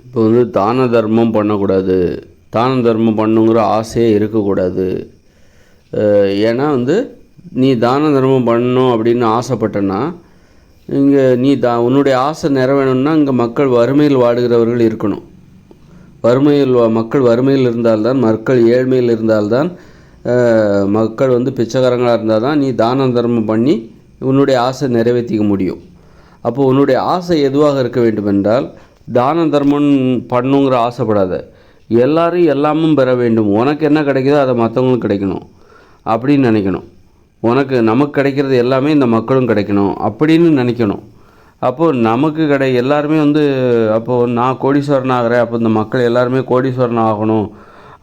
இப்போ வந்து தான தர்மம் பண்ணக்கூடாது, தான தர்மம் பண்ணுங்கிற ஆசையே இருக்கக்கூடாது. ஏன்னா வந்து நீ தான தர்மம் பண்ணணும் அப்படின்னு ஆசைப்பட்டன்னா, இங்கே நீ உன்னுடைய ஆசை நிறைவேணும்னா இங்கே மக்கள் வறுமையில் வாடுகிறவர்கள் இருக்கணும். மக்கள் வறுமையில் இருந்தால்தான், மக்கள் ஏழ்மையில் இருந்தால்தான், மக்கள் வந்து பிச்சைக்காரங்களாக இருந்தால் தான் நீ தான தர்மம் பண்ணி உன்னுடைய ஆசை நிறைவேற்றிக்க முடியும். அப்போ உன்னுடைய ஆசை எதுவாக இருக்க வேண்டும்? தான தர்மம் பண்ணுங்கிற ஆசைப்படாத. எல்லாரும் எல்லாமும் பெற வேண்டும். உனக்கு என்ன கிடைக்குதோ அதை மற்றவங்களுக்கு கிடைக்கணும் அப்படின்னு நினைக்கணும். நமக்கு கிடைக்கிறது எல்லாமே இந்த மக்களும் கிடைக்கணும் அப்படின்னு நினைக்கணும். அப்போது நமக்கு எல்லாருமே வந்து அப்போது நான் கோடீஸ்வரன் ஆகிறேன், அப்போ இந்த மக்கள் எல்லாருமே கோடீஸ்வரன் ஆகணும்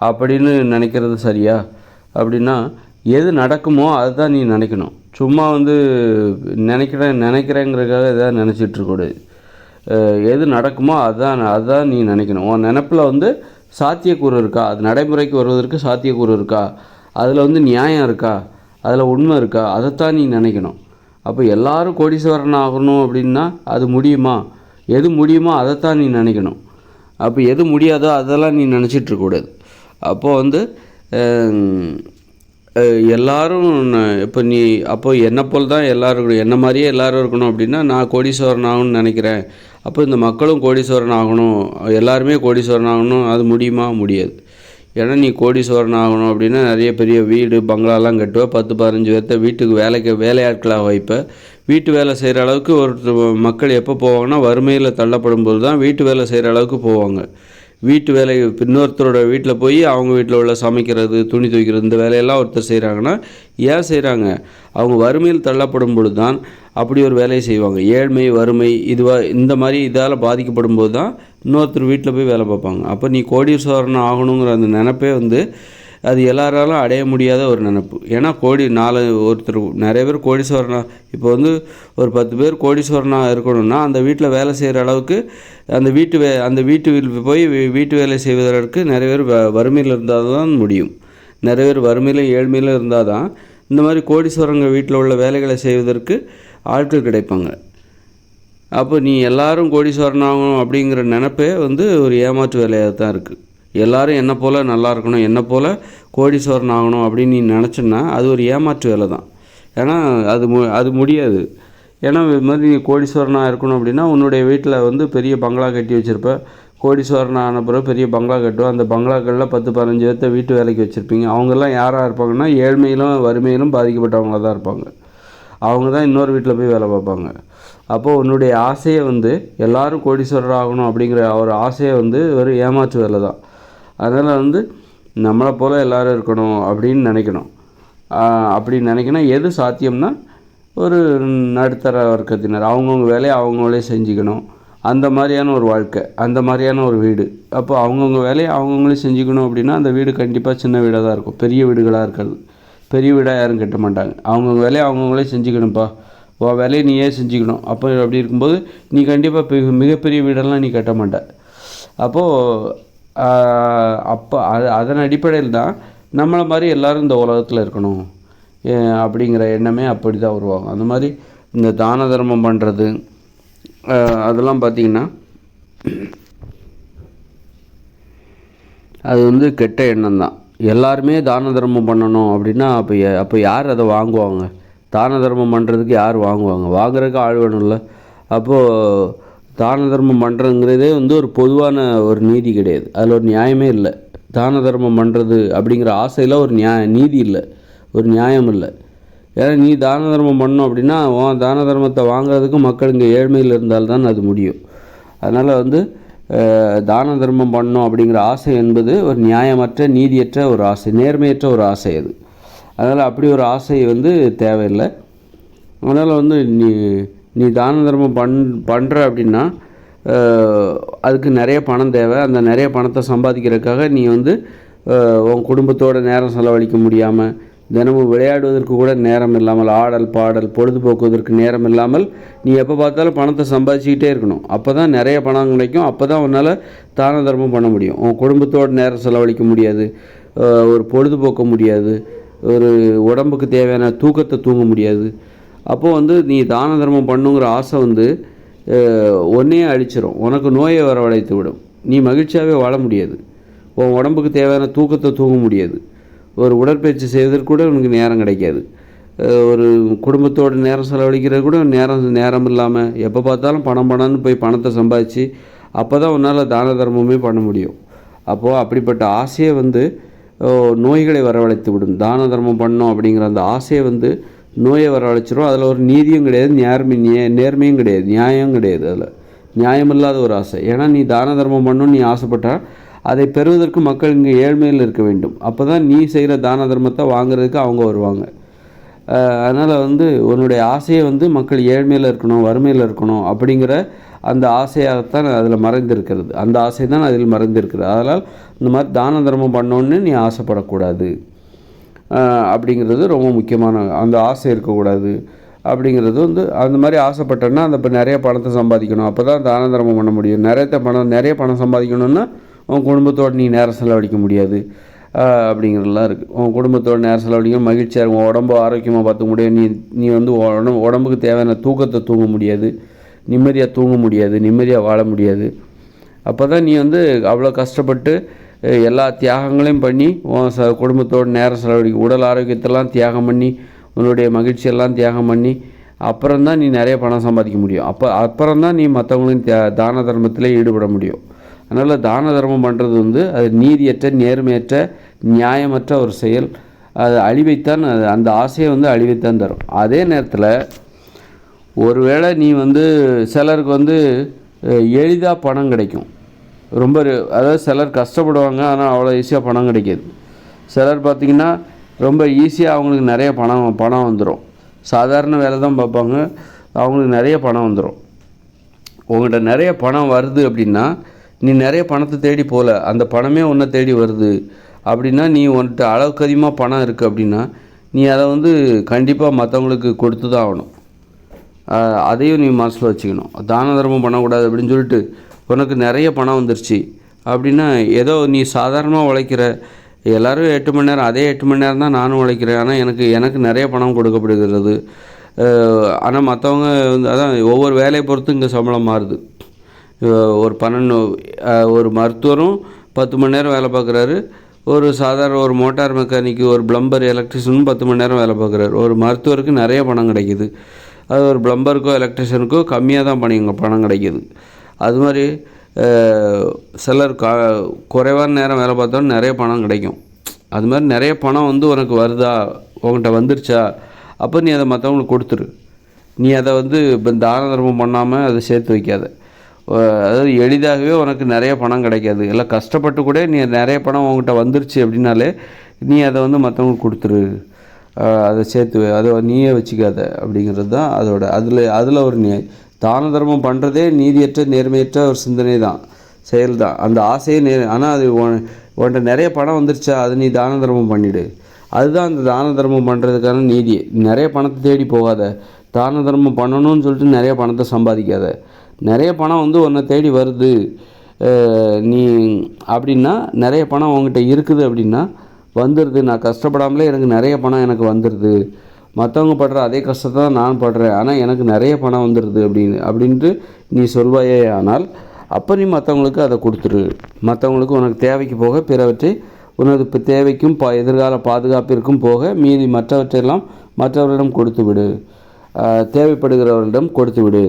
அப்படின்னு நினைக்கிறது சரியா? அப்படின்னா எது நடக்குமோ அதுதான் நீ நினைக்கணும். சும்மா வந்து நினைக்கிறேங்கிறதுக்காக எதாவது நினச்சிட்ருக்கூடாது. எது நடக்குமோ அதுதான் நீ நினைக்கணும். உன் நினப்பில் வந்து சாத்தியக்கூறு இருக்கா, அது நடைமுறைக்கு வருவதற்கு சாத்தியக்கூறு இருக்கா, அதில் வந்து நியாயம் இருக்கா, அதில் உண்மை இருக்கா, அதைத்தான் நீ நினைக்கணும். அப்போ எல்லோரும் கோடீஸ்வரன் ஆகணும் அப்படின்னா அது முடியுமா? எது முடியுமோ அதைத்தான் நீ நினைக்கணும். அப்போ எது முடியாதோ அதெல்லாம் நீ நினச்சிட்ருக்கூடாது. அப்போது வந்து எல்லோரும் அப்போ என்னை போல் தான் எல்லோரும் என்ன மாதிரியே எல்லோரும் இருக்கணும் அப்படின்னா நான் கோடீஸ்வரன் ஆகணும்னு நினைக்கிறேன். அப்போ இந்த மக்களும் கோடீஸ்வரன் ஆகணும், எல்லாருமே கோடீஸ்வரன் ஆகணும், அது முடியுமா? முடியாது. ஏன்னா நீ கோடீஸ்வரன் ஆகணும் அப்படின்னா நிறைய பெரிய வீடு பங்களாலாம் கட்டுவ, 10-15 பேர்த்த வீட்டுக்கு வேலையாட்களாக வைப்ப. வீட்டு வேலை செய்கிற அளவுக்கு மக்கள் எப்போ போவாங்கன்னா வறுமையில் தள்ளப்படும் போது தான் வீட்டு வேலை செய்கிற அளவுக்கு போவாங்க. வீட்டு வேலை இன்னொருத்தரோட வீட்டில் போய் அவங்க வீட்டில் உள்ள சமைக்கிறது, துணி துவைக்கிறது, இந்த வேலையெல்லாம் ஒருத்தர் செய்கிறாங்கன்னா ஏன் செய்கிறாங்க? அவங்க வறுமையில் தள்ளப்படும் பொழுது தான் அப்படி ஒரு வேலையை செய்வாங்க. ஏழ்மை, வறுமை இந்த மாதிரி இதால் பாதிக்கப்படும் போது தான் இன்னொருத்தர் வீட்டில் போய் வேலை பார்ப்பாங்க. அப்போ நீ கோடீஸ்வரன் ஆகணுங்கிற அந்த நினைப்பே வந்து அது எல்லாராலும் அடைய முடியாத ஒரு நினப்பு. ஏன்னா நிறைய பேர் கோடீஸ்வரனாக இப்போ வந்து ஒரு 10 பேர் கோடீஸ்வரனாக இருக்கணும்னா அந்த வீட்டில் வேலை செய்கிற அளவுக்கு அந்த வீட்டில் போய் வீட்டு வேலை செய்வதற்கு நிறைய பேர் வறுமையில் இருந்தால் தான் முடியும். நிறைய பேர் வறுமையிலும் ஏழ்மையிலும் இருந்தால் தான் இந்த மாதிரி கோடீஸ்வரங்க வீட்டில் உள்ள வேலைகளை செய்வதற்கு ஆட்கள் கிடைப்பாங்க. அப்போ நீ எல்லாரும் கோடீஸ்வரனாகணும் அப்படிங்கிற நினப்பே வந்து ஒரு ஏமாற்று வேலையாக தான் இருக்குது. எல்லோரும் என்னை போல் நல்லா இருக்கணும், என்னை போல் கோடீஸ்வரன் ஆகணும் அப்படின்னு நீ நினச்சோன்னா அது ஒரு ஏமாற்று வேலை தான். ஏன்னா அது முடியாது. ஏன்னா இது மாதிரி நீ கோடீஸ்வரனாக இருக்கணும் அப்படின்னா உன்னுடைய வீட்டில் வந்து பெரிய பங்களா கட்டி வச்சுருப்ப. கோடீஸ்வரன் ஆன பிறகு பெரிய பங்களா கட்டுவோம். அந்த பங்களாக்களில் 10-15 பேர்த்த வீட்டு வேலைக்கு வச்சுருப்பீங்க. அவங்கெல்லாம் யாராக இருப்பாங்கன்னா ஏழ்மையிலும் வறுமையிலும் பாதிக்கப்பட்டவங்களாக தான் இருப்பாங்க. அவங்க தான் இன்னொரு வீட்டில் போய் வேலை பார்ப்பாங்க. அப்போது உன்னுடைய ஆசையை வந்து எல்லோரும் கோடீஸ்வரர் ஆகணும் அப்படிங்கிற ஒரு ஆசையை வந்து ஒரு ஏமாற்று வேலை தான். அதனால் வந்து நம்மளை போல் எல்லோரும் இருக்கணும் அப்படின்னு நினைக்கணும். அப்படி நினைக்கணும். எது சாத்தியம்னா ஒரு நடுத்தர வர்க்கத்தினர் அவங்கவுங்க வேலையை அவங்கவுங்களே செஞ்சுக்கணும். அந்த மாதிரியான ஒரு வாழ்க்கை, அந்த மாதிரியான ஒரு வீடு. அப்போ அவங்கவுங்க வேலையை அவங்கவுங்களே செஞ்சுக்கணும் அப்படின்னா அந்த வீடு கண்டிப்பாக சின்ன வீடாக தான் இருக்கும், பெரிய வீடுகளாக இருக்காது. பெரிய வீடாக யாரும் கட்ட மாட்டாங்க. அவங்கவுங்க வேலையை அவங்கவுங்களே செஞ்சுக்கணும்ப்பா, வேலையை நீயே செஞ்சுக்கணும். அப்போ அப்படி இருக்கும்போது நீ கண்டிப்பாக மிகப்பெரிய வீடெல்லாம் நீ கட்ட மாட்ட. அப்போது அதன் அடிப்படையில் தான் நம்மளை மாதிரி எல்லோரும் இந்த உலகத்தில் இருக்கணும் அப்படிங்கிற எண்ணமே அப்படி தான் உருவாகும். அந்த மாதிரி இந்த தான தர்மம் பண்ணுறது அதெல்லாம் பார்த்திங்கன்னா அது வந்து கெட்ட எண்ணம் தான். எல்லாருமே தான தர்மம் பண்ணணும் அப்படின்னா அப்போ யார் அதை வாங்குவாங்க? தான தர்மம் பண்ணுறதுக்கு யார் வாங்குவாங்க? வாங்குறதுக்கு ஆள் வேணும்ல. அப்போது தான தர்மம் பண்ணுறதுங்கிறதே வந்து ஒரு பொதுவான ஒரு நீதி கிடையாது. அதில் ஒரு நியாயமே இல்லை. தான தர்மம் பண்ணுறது அப்படிங்கிற ஆசையில் ஒரு நீதி இல்லை, ஒரு நியாயம் இல்லை. ஏன்னா நீ தான தர்மம் பண்ணணும் அப்படின்னா தான தர்மத்தை வாங்குறதுக்கு மக்கள் இங்கே ஏழ்மையில் இருந்தால்தான் அது முடியும். அதனால் வந்து தான தர்மம் பண்ணணும் அப்படிங்கிற ஆசை என்பது ஒரு நியாயமற்ற, நீதியற்ற ஒரு ஆசை, நேர்மையற்ற ஒரு ஆசை அது. அதனால் அப்படி ஒரு ஆசை வந்து தேவையில்லை. அதனால் வந்து நீ தான தர்மம் பண்ணுற அப்படின்னா அதுக்கு நிறைய பணம் தேவை. அந்த நிறைய பணத்தை சம்பாதிக்கிறதுக்காக நீ வந்து உன் குடும்பத்தோட நேரம் செலவழிக்க முடியாமல், தினமும் விளையாடுவதற்கு கூட நேரம் இல்லாமல், ஆடல் பாடல் பொழுதுபோக்குவதற்கு நேரம் இல்லாமல் நீ எப்போ பார்த்தாலும் பணத்தை சம்பாதிச்சிக்கிட்டே இருக்கணும். அப்போ தான் நிறைய பணம் கிடைக்கும். அப்போ தான் உன்னால் தான தர்மம் பண்ண முடியும். உன் குடும்பத்தோடு நேரம் செலவழிக்க முடியாது, ஒரு பொழுதுபோக்க முடியாது, ஒரு உடம்புக்கு தேவையான தூக்கத்தை தூங்க முடியாது. அப்போது வந்து நீ தான தர்மம் பண்ணுங்கிற ஆசை வந்து ஒன்றையே அழிச்சிடும், உனக்கு நோயை வரவழைத்து விடும். நீ மகிழ்ச்சியாகவே வாழ முடியாது. உன் உடம்புக்கு தேவையான தூக்கத்தை தூங்க முடியாது. ஒரு உடற்பயிற்சி செய்வதற்கு கூட உனக்கு நேரம் கிடைக்காது. ஒரு குடும்பத்தோடு நேரம் செலவழிக்கிறது கூட நேரம் இல்லாமல் எப்போ பார்த்தாலும் பணம்னு போய் பணத்தை சம்பாதிச்சு அப்போ தான் உன்னால் தான தர்மமே பண்ண முடியும். அப்போது அப்படிப்பட்ட ஆசையை நோய்களை வரவழைத்து விடும். தான தர்மம் பண்ணோம் அப்படிங்கிற அந்த ஆசையை நோயை வரவழைச்சிரும். அதில் ஒரு நீதியும் கிடையாது, நேர்மையும் கிடையாது, நியாயம் கிடையாது. அதில் நியாயமில்லாத ஒரு ஆசை. ஏன்னா நீ தான தர்மம் பண்ணணும்னு நீ ஆசைப்பட்டால் அதை பெறுவதற்கு மக்கள் இங்கே ஏழ்மையில் இருக்க வேண்டும். அப்போ தான் நீ செய்கிற தான தர்மத்தை வாங்குறதுக்கு அவங்க வருவாங்க. அதனால் உன்னுடைய ஆசையை மக்கள் ஏழ்மையில் இருக்கணும், வறுமையில் இருக்கணும் அப்படிங்கிற அந்த ஆசையாகத்தான் அதில் மறைந்திருக்கிறது. அந்த ஆசை தான் அதில் மறைந்திருக்கிறது. அதனால் இந்த மாதிரி தான தர்மம் பண்ணோன்னு நீ ஆசைப்படக்கூடாது அப்படிங்கிறது ரொம்ப முக்கியமான. அந்த ஆசை இருக்கக்கூடாது அப்படிங்கிறது அந்த மாதிரி ஆசைப்பட்டோன்னா இப்போ நிறைய பணத்தை சம்பாதிக்கணும், அப்போ தான் தான தர்மம் பண்ண முடியும். நிறைய பணம் சம்பாதிக்கணுன்னா உன் குடும்பத்தோடு நீ நேரம் செலவழிக்க முடியாது அப்படிங்கிறதுலாம் இருக்குது. உன் குடும்பத்தோடு நேரம் செலவழிக்கணும், மகிழ்ச்சியாக இருக்கும், உன் உடம்பு ஆரோக்கியமாக பார்த்துக்க முடியும். நீ உடம்புக்கு தேவையான தூக்கத்தை தூங்க முடியாது, நிம்மதியாக தூங்க முடியாது, நிம்மதியாக வாழ முடியாது. அப்போ தான் நீ அவ்வளோ கஷ்டப்பட்டு எல்லா தியாகங்களையும் பண்ணி உன் குடும்பத்தோடு நேரம் செலவழிக்க, உடல் ஆரோக்கியத்தெல்லாம் தியாகம் பண்ணி, உன்னுடைய மகிழ்ச்சியெல்லாம் தியாகம் பண்ணி அப்புறம்தான் நீ நிறைய பணம் சம்பாதிக்க முடியும். அப்புறம்தான் நீ மற்றவங்களின் தான தர்மத்தில் ஈடுபட முடியும். அதனால் தான தர்மம் பண்ணுறது அது நீதியற்ற, நேர்மையற்ற, நியாயமற்ற ஒரு செயல். அது அழிவைத்தான், அந்த ஆசையை அழிவைத்தான் தரும். அதே நேரத்தில் ஒருவேளை நீ சிலருக்கு எளிதாக பணம் கிடைக்கும். அதாவது சிலர் கஷ்டப்படுவாங்க, ஆனால் அவ்வளோ ஈஸியாக பணம் கிடைக்காது. சிலர் பார்த்திங்கன்னா ரொம்ப ஈஸியாக அவங்களுக்கு நிறைய பணம் வந்துடும். சாதாரண வேலை தான் பார்ப்பாங்க, அவங்களுக்கு நிறைய பணம் வந்துடும். உங்கள்கிட்ட நிறைய பணம் வருது அப்படின்னா நீ நிறைய பணத்தை தேடி போகல, அந்த பணமே உன்னை தேடி வருது அப்படின்னா, நீ உன்கிட்ட அளவுக்கு அதிகமாக பணம் இருக்குது அப்படின்னா நீ அதை கண்டிப்பாக மற்றவங்களுக்கு கொடுத்து தான் ஆகணும். அதையும் நீ மனசில் வச்சுக்கணும். தான தர்மம் பண்ணக்கூடாது அப்படின்னு சொல்லிட்டு உனக்கு நிறைய பணம் வந்துருச்சு அப்படின்னா, ஏதோ நீ சாதாரணமாக உழைக்கிற, எல்லோரும் 8 மணி நேரம், அதே 8 மணி நேரம் தான் நானும் உழைக்கிறேன், ஆனால் எனக்கு நிறைய பணம் கொடுக்கப்படுகிறது. ஆனால் மற்றவங்க அதான் ஒவ்வொரு வேலையை பொறுத்து இங்கே சம்பளம் மாறுது. ஒரு மருத்துவரும் 10 மணி நேரம் வேலை பார்க்குறாரு, ஒரு சாதாரண ஒரு மோட்டார் மெக்கானிக்கு, ஒரு பிளம்பர், எலக்ட்ரிஷியனும் 10 மணி நேரம் வேலை பார்க்குறாரு. ஒரு மருத்துவருக்கு நிறைய பணம் கிடைக்கிது, அது ஒரு பிளம்பருக்கோ எலக்ட்ரிஷியனுக்கோ கம்மியாக தான் பணம் கிடைக்கிது. அது மாதிரி சிலர் குறைவான நேரம் வேலை பார்த்தாலும் நிறைய பணம் கிடைக்கும். அது மாதிரி நிறைய பணம் உனக்கு வருதா, உங்கள்கிட்ட வந்துருச்சா, அப்போ நீ அதை மற்றவங்களுக்கு கொடுத்துரு. நீ அதை இப்போ தான தர்மம் பண்ணாமல் அதை சேர்த்து வைக்காத. அதாவது எளிதாகவே உனக்கு நிறைய பணம் கிடைக்காது, எல்லாம் கஷ்டப்பட்டு கூட நீ நிறைய பணம் உங்கள்கிட்ட வந்துருச்சு அப்படின்னாலே நீ அதை மற்றவங்களுக்கு கொடுத்துரு, அதை சேர்த்து அதை நீயே வச்சுக்காத அப்படிங்கிறது தான் அதில் ஒரு தான தர்மம் பண்ணுறதே நீதியற்ற, நேர்மையற்ற ஒரு சிந்தனை தான், செயல் தான். அந்த ஆசையே ஆனால் அது உன்கிட்ட நிறைய பணம் வந்துருச்சா, அது நீ தான தர்மம் பண்ணிவிடு. அதுதான் அந்த தான தர்மம் பண்ணுறதுக்கான நீதி. நிறைய பணத்தை தேடி போகாத, தான தர்மம் பண்ணணும்னு சொல்லிட்டு நிறைய பணத்தை சம்பாதிக்காத. நிறைய பணம் உன்னை தேடி வருது நீ அப்படின்னா, நிறைய பணம் உங்ககிட்ட இருக்குது அப்படின்னா வந்துடுது, நான் கஷ்டப்படாமலே எனக்கு நிறைய பணம் எனக்கு வந்துடுது, மற்றவங்க படுற அதே கஷ்டத்தை தான் நான் படுறேன், ஆனால் எனக்கு நிறைய பணம் வந்துடுது அப்படின்ட்டு நீ சொல்வாயே. ஆனால் அப்போ நீ மற்றவங்களுக்கு அதை கொடுத்துரு. மற்றவங்களுக்கு உனக்கு தேவைக்கு போக பிறவற்றை உனது இப்போ தேவைக்கும் எதிர்கால பாதுகாப்பிற்கும் போக மீதி மற்றவற்றையெல்லாம் மற்றவர்களிடம் கொடுத்து விடு, தேவைப்படுகிறவர்களிடம் கொடுத்து விடு.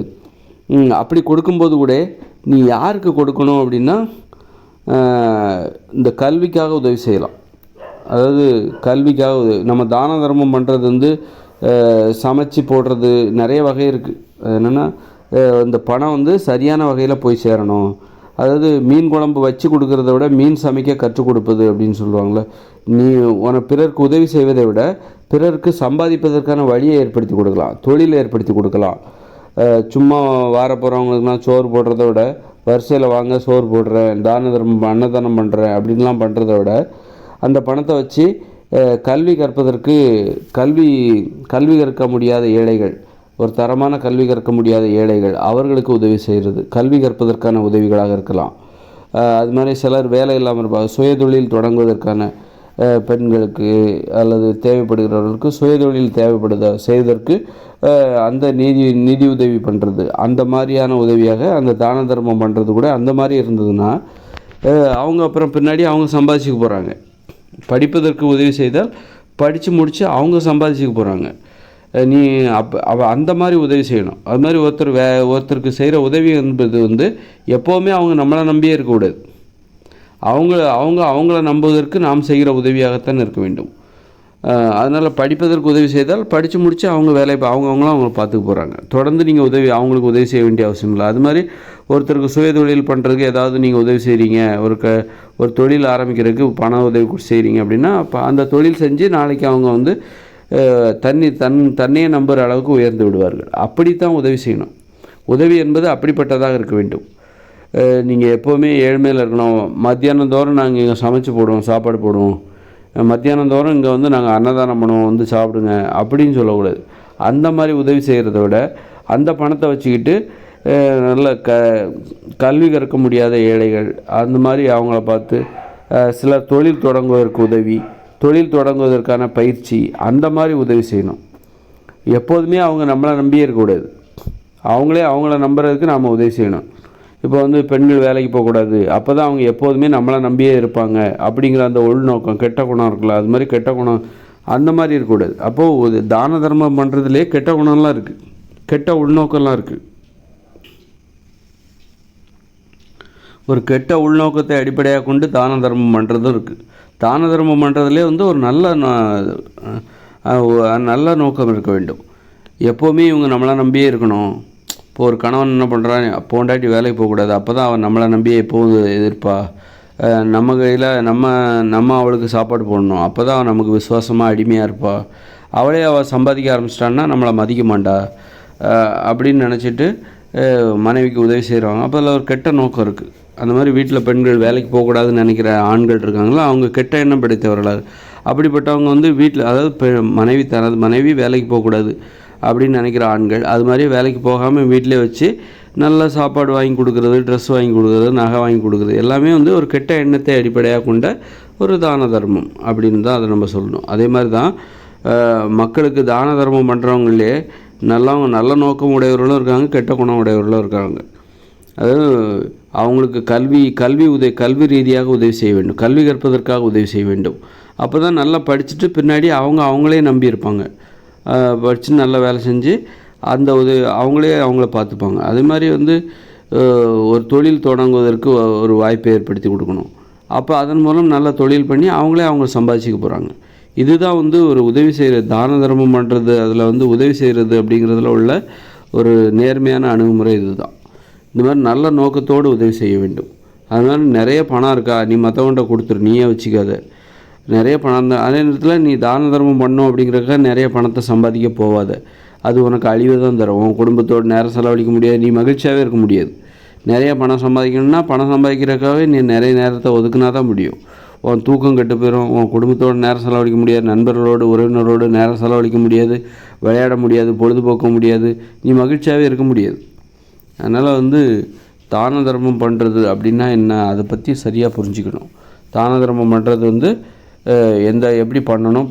அப்படி கொடுக்கும்போது கூட நீ யாருக்கு கொடுக்கணும் அப்படின்னா, இந்த கல்விக்காக உதவி செய்யலாம். அதாவது கல்விக்காக நம்ம தான தர்மம் பண்ணுறது சமைச்சு போடுறது நிறைய வகை இருக்குது. என்னென்னா இந்த பணம் சரியான வகையில் போய் சேரணும். அதாவது மீன் குழம்பு வச்சு கொடுக்கறத விட மீன் சமைக்க கற்றுக் கொடுப்பது அப்படின்னு சொல்லுவாங்களே. நீ பிறருக்கு உதவி செய்வதை விட பிறருக்கு சம்பாதிப்பதற்கான வழியை ஏற்படுத்தி கொடுக்கலாம், தொழிலை ஏற்படுத்தி கொடுக்கலாம். சும்மா வார போகிறவங்களுக்குலாம் சோறு போடுறத விட, வரிசையில் வாங்க சோறு போடுறேன், தான தர்மம் அன்னதானம் பண்ணுறேன் அப்படின்லாம் பண்ணுறத விட, அந்த பணத்தை வச்சு கல்வி கற்பதற்கு கல்வி கற்க முடியாத ஏழைகள், ஒரு தரமான கல்வி கற்க முடியாத ஏழைகள், அவர்களுக்கு உதவி செய்கிறது கல்வி கற்பதற்கான உதவிகளாக இருக்கலாம். அது மாதிரி சிலர் வேலை இல்லாமல் இருப்பாங்க, சுயதொழில் தொடங்குவதற்கான பெண்களுக்கு அல்லது தேவைப்படுகிறவர்களுக்கு சுயதொழில் செய்வதற்கு அந்த நிதி உதவி பண்ணுறது, அந்த மாதிரியான உதவியாக அந்த தான தர்மம் பண்ணுறது கூட அந்த மாதிரி இருந்ததுன்னா அவங்க அப்புறம் பின்னாடி அவங்க சம்பாதிச்சுக்க போகிறாங்க. படிப்பதற்கு உதவி செய்தால் படித்து முடித்து அவங்க சம்பாதிச்சுக்க போகிறாங்க. நீ அந்த மாதிரி உதவி செய்யணும். அது மாதிரி ஒருத்தருக்கு செய்கிற உதவி என்பது எப்போவுமே அவங்க நம்மளை நம்பியே இருக்கக்கூடாது. அவங்கள நம்புவதற்கு நாம் செய்கிற உதவியாகத்தான் இருக்க வேண்டும். அதனால் படிப்பதற்கு உதவி செய்தால் படித்து முடித்து அவங்க அவங்களாம் அவங்கள பார்த்துக்க போகிறாங்க. தொடர்ந்து நீங்கள் அவங்களுக்கு உதவி செய்ய வேண்டிய அவசியம் இல்லை. அது மாதிரி ஒருத்தருக்கு சுய தொழில் பண்ணுறதுக்கு ஏதாவது நீங்கள் உதவி செய்கிறீங்க, ஒரு தொழில் ஆரம்பிக்கிறதுக்கு பண உதவி செய்கிறீங்க அப்படின்னா, அப்போ அந்த தொழில் செஞ்சு நாளைக்கு அவங்க தன்னையே நம்புகிற அளவுக்கு உயர்ந்து விடுவார்கள். அப்படித்தான் உதவி செய்யணும். உதவி என்பது அப்படிப்பட்டதாக இருக்க வேண்டும். நீங்கள் எப்போவுமே ஏழ்மையில் இருக்கணும், மத்தியானம் தோறும் நாங்கள் இங்கே சமைச்சு போடுவோம், சாப்பாடு போடுவோம், மத்தியானம் தோறும் இங்கே நாங்கள் அன்னதானம் பண்ணுவோம், சாப்பிடுங்க அப்படின்னு சொல்லக்கூடாது. அந்த மாதிரி உதவி செய்கிறத விட அந்த பணத்தை வச்சுக்கிட்டு நல்ல கல்வி கற்க முடியாத ஏழைகள் அந்த மாதிரி அவங்கள பார்த்து சிலர் தொழில் தொடங்குவதற்கு உதவி, தொழில் தொடங்குவதற்கான பயிற்சி, அந்த மாதிரி உதவி செய்யணும். எப்போதுமே அவங்க நம்மளை நம்பியே இருக்கக்கூடாது. அவங்கள நம்புறதுக்கு நாம் உதவி செய்யணும். இப்போ பெண்கள் வேலைக்கு போகக்கூடாது, அப்போ தான் அவங்க எப்போதுமே நம்மளை நம்பியே இருப்பாங்க அப்படிங்கிற அந்த உள்நோக்கம், கெட்ட குணம் இருக்குல்ல, அது மாதிரி கெட்ட குணம் அந்த மாதிரி இருக்கக்கூடாது. அப்போது தான தர்மம் பண்ணுறதுலே கெட்ட குணம்லாம் இருக்குது, கெட்ட உள்நோக்கம்லாம் இருக்குது. ஒரு கெட்ட உள்நோக்கத்தை அடிப்படையாக கொண்டு தான தர்மம் பண்ணுறதும் இருக்குது. தான தர்மம் பண்ணுறதுலே ஒரு நல்ல நோக்கம் இருக்க வேண்டும். எப்போவுமே இவங்க நம்மளை நம்பியே இருக்கணும். இப்போ ஒரு கணவன் என்ன பண்ணுறான், பொண்டாட்டி வேலைக்கு போகக்கூடாது, அப்போ தான் அவன் நம்மளை நம்பியே எப்போதும் எதிர்ப்பா, நம்ம கையில் நம்ம அவளுக்கு சாப்பாடு போடணும், அப்போ தான் அவன் நமக்கு விசுவாசமாக அடிமையாக இருப்பா, அவள் சம்பாதிக்க ஆரம்பிச்சிட்டான்னா நம்மளை மதிக்க மாட்டா அப்படின்னு நினச்சிட்டு மனைவிக்கு உதவி செய்கிறாங்க. அப்போ அதில் ஒரு கெட்ட நோக்கம் இருக்குது. அந்த மாதிரி வீட்டில் பெண்கள் வேலைக்கு போகக்கூடாதுன்னு நினைக்கிற ஆண்கள் இருக்காங்களோ, அவங்க கெட்ட எண்ணம் படைத்தவர்களாக. அப்படிப்பட்டவங்க வீட்டில், அதாவது தனது மனைவி வேலைக்கு போகக்கூடாது அப்படின்னு நினைக்கிற ஆண்கள் அது மாதிரி வேலைக்கு போகாமல் வீட்டிலே வச்சு நல்ல சாப்பாடு வாங்கி கொடுக்குறது, ட்ரெஸ் வாங்கி கொடுக்குறது, நகை வாங்கி கொடுக்குறது எல்லாமே ஒரு கெட்ட எண்ணத்தை அடிப்படையாக கொண்ட ஒரு தான தர்மம் அப்படின்னு தான் அதை நம்ம சொல்லணும். அதே மாதிரி தான் மக்களுக்கு தான தர்மம் பண்ணுறவங்களே நல்ல நோக்கம் உடையவர்களும் இருக்காங்க, கெட்ட குணம் உடையவர்களும் இருக்காங்க. அதாவது அவங்களுக்கு கல்வி ரீதியாக உதவி செய்ய வேண்டும், கல்வி கற்பதற்காக உதவி செய்ய வேண்டும். அப்போ தான் நல்லா படிச்சுட்டு பின்னாடி அவங்களே நம்பியிருப்பாங்க. படித்து நல்லா வேலை செஞ்சு அவங்கள பார்த்துப்பாங்க. அதே மாதிரி ஒரு தொழில் தொடங்குவதற்கு ஒரு வாய்ப்பை ஏற்படுத்தி கொடுக்கணும். அப்போ அதன் மூலம் நல்ல தொழில் பண்ணி அவங்க சம்பாதிச்சிக்க போகிறாங்க. இதுதான் ஒரு உதவி செய்கிற தான தர்மம் பண்ணுறது, அதில் உதவி செய்கிறது அப்படிங்கிறதுல உள்ள ஒரு நேர்மையான அணுகுமுறை இதுதான். இந்த மாதிரி நல்ல நோக்கத்தோடு உதவி செய்ய வேண்டும். அதனால் நிறைய பணம் இருக்கா, நீ மற்றவன்கிட்ட கொடுத்துரு, நீயே வச்சுக்காத. நிறைய பணம் தான், அதே நேரத்தில் நீ தான தர்மம் பண்ணோம் அப்படிங்கிறக்காக நிறைய பணத்தை சம்பாதிக்க போகாத. அது உனக்கு அழிவு தான் தரும். உன் குடும்பத்தோடு நேரம் செலவழிக்க முடியாது, நீ மகிழ்ச்சியாகவே இருக்க முடியாது. நிறைய பணம் சம்பாதிக்கணும்னா பணம் சம்பாதிக்கிறக்காகவே நீ நிறைய நேரத்தை ஒதுக்குனா தான் முடியும். உன் தூக்கம் கெட்டு போயிடும், உன் குடும்பத்தோடு நேரம் செலவழிக்க முடியாது, நண்பர்களோடு உறவினரோடு நேரம் செலவழிக்க முடியாது, விளையாட முடியாது, பொழுதுபோக்க முடியாது, நீ மகிழ்ச்சியாகவே இருக்க முடியாது. அதனால் தான தர்மம் பண்ணுறது அப்படின்னா என்ன, அதை பற்றி சரியாக புரிஞ்சுக்கணும். தான தர்மம் பண்ணுறது எப்படி பண்ணணும்,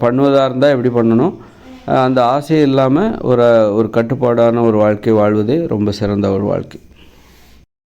பண்ணுவதாக இருந்தால் எப்படி பண்ணணும், அந்த ஆசையே இல்லாமல் ஒரு கட்டுப்பாடான ஒரு வாழ்க்கை வாழ்வதே ரொம்ப சிறந்த ஒரு வாழ்க்கை.